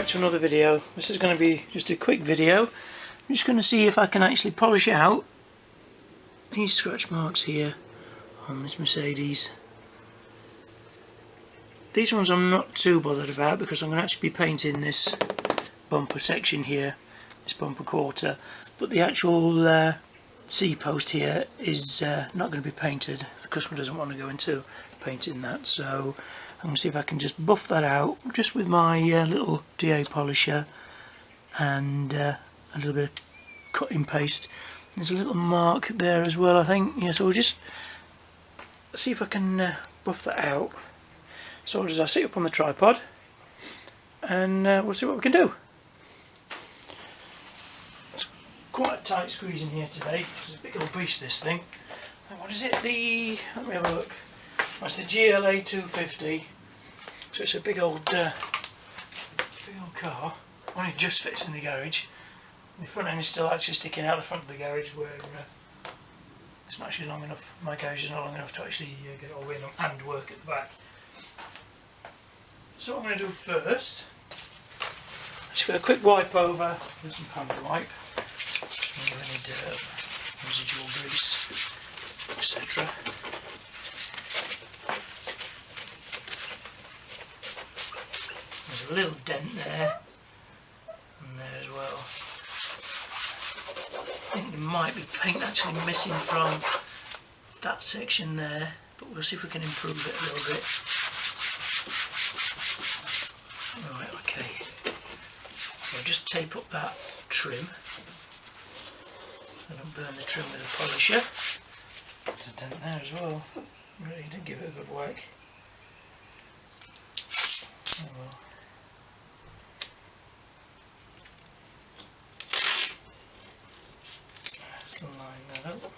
back to another video. This is going to be just a quick video. I'm just going to see if I can actually polish out these scratch marks here on this Mercedes. These ones I'm not too bothered about because I'm going to actually be painting this bumper section here, this bumper quarter, but the actual C-post here is not going to be painted. The customer doesn't want to go into painting that, so I'm going to see if I can just buff that out just with my little DA polisher and a little bit of cutting paste. There's a little mark there as well, I think. Yeah, so we'll just see if I can buff that out. So as I sit up on the tripod, and we'll see what we can do. It's quite a tight squeeze in here today. It's a big old beast, this thing. What is it? Let me have a look. That's the GLA 250. So it's a big old car. Only just fits in the garage. The front end is still actually sticking out the front of the garage, where it's not actually long enough. My garage is not long enough to actually get it all in and work at the back. So what I'm going to do first, just get a quick wipe over with some panel wipe. Just remove any dirt, residual grease, etc. There's a little dent there, and there as well. I think there might be paint actually missing from that section there, but we'll see if we can improve it a little bit. Right, okay. I'll just tape up that trim so I don't burn the trim with a polisher. There's a dent there as well. Really did give it a good whack. Oh well. Just line that up.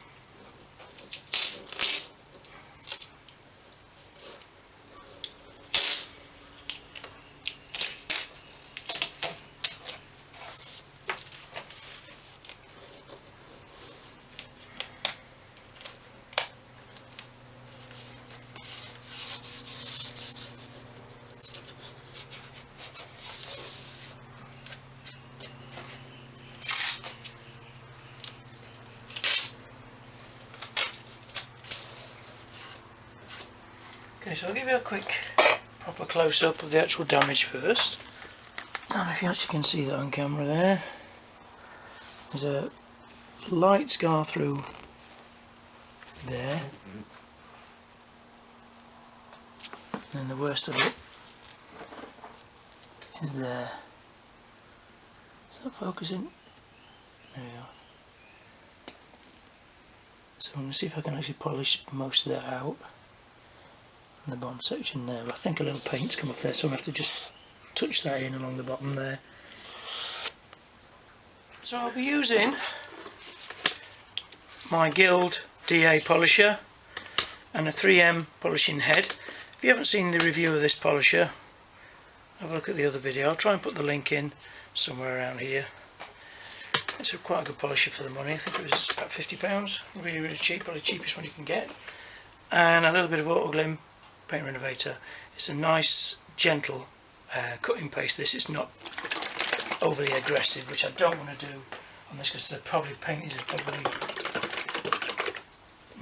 Okay, so I'll give you a quick proper close-up of the actual damage first. And if you actually can see that on camera there, there's a light scar through there, and the worst of it is there. Is that focusing? There we are. So I'm going to see if I can actually polish most of that out. The bottom section there, I think a little paint's come off there, so I'm going to have to just touch that in along the bottom there. So I'll be using my Guild DA polisher and a 3M polishing head. If you haven't seen the review of this polisher, have a look at the other video. I'll try and put the link in somewhere around here. It's quite a good polisher for the money. I think it was about £50, really really cheap, probably the cheapest one you can get. And a little bit of Autoglym Paint Renovator. It's a nice gentle cutting paste. This is not overly aggressive, which I don't want to do on this because the paint is probably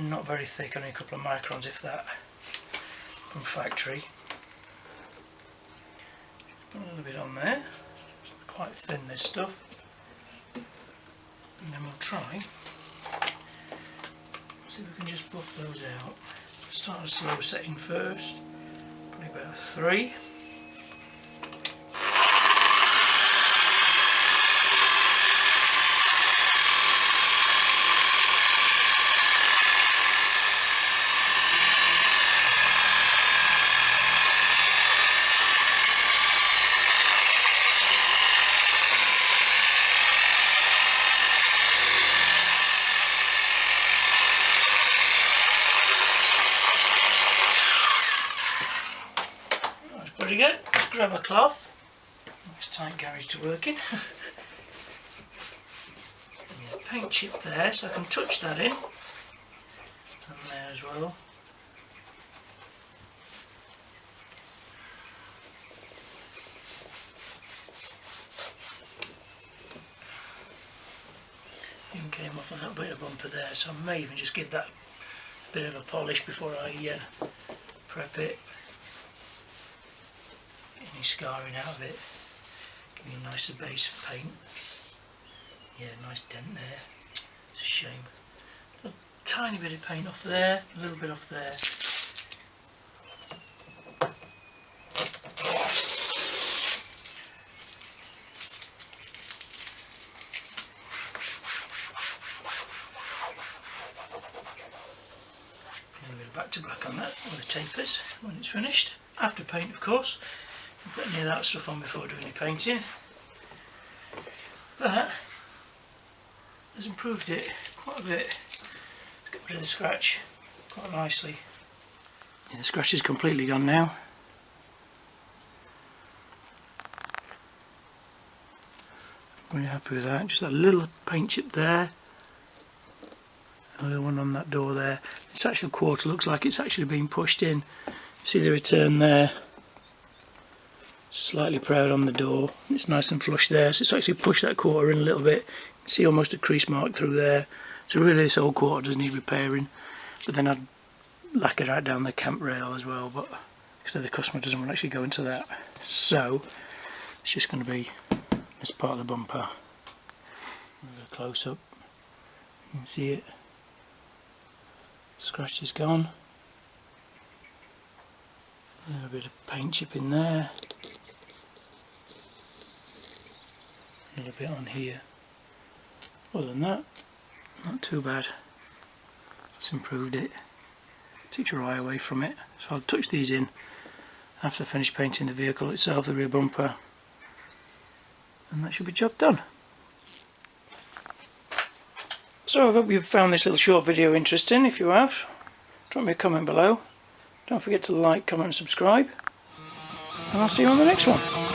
not very thick, only a couple of microns if that, from factory. Put a little bit on there, quite thin this stuff, and then we'll try see if we can just buff those out. Start a slow setting first, probably about 3. Pretty good. Just grab a cloth. Nice tight garage to work in. Paint chip there, so I can touch that in. And there as well. came off on that bit of bumper there, so I may even just give that a bit of a polish before I prep it. Get any scarring out of it. Give me a nicer base of paint. Yeah, nice dent there. It's a shame. A tiny bit of paint off there, a little bit off there. Back to black on that with the tapers when it's finished. After paint, of course. Don't put any of that stuff on before doing any painting. That has improved it quite a bit. Let's get rid of the scratch quite nicely. Yeah, the scratch is completely gone now. I'm really happy with that. Just a little paint chip there. Another one on that door there. This actual quarter looks like it's actually been pushed in. See the return there. Slightly proud on the door. It's nice and flush there. So it's actually pushed that quarter in a little bit. You can see almost a crease mark through there. So really this whole quarter does need repairing. But then I'd lacquer right down the camp rail as well. But because the customer doesn't want to actually go into that. So it's just going to be this part of the bumper. A close up. You can see it. Scratch is gone. A little bit of paint chip in there. A little bit on here. Other than that, not too bad. It's improved it. Took your eye away from it. So I'll touch these in after I finish painting the vehicle itself, the rear bumper. And that should be job done. So I hope you've found this little short video interesting. If you have, drop me a comment below. Don't forget to like, comment and subscribe. And I'll see you on the next one.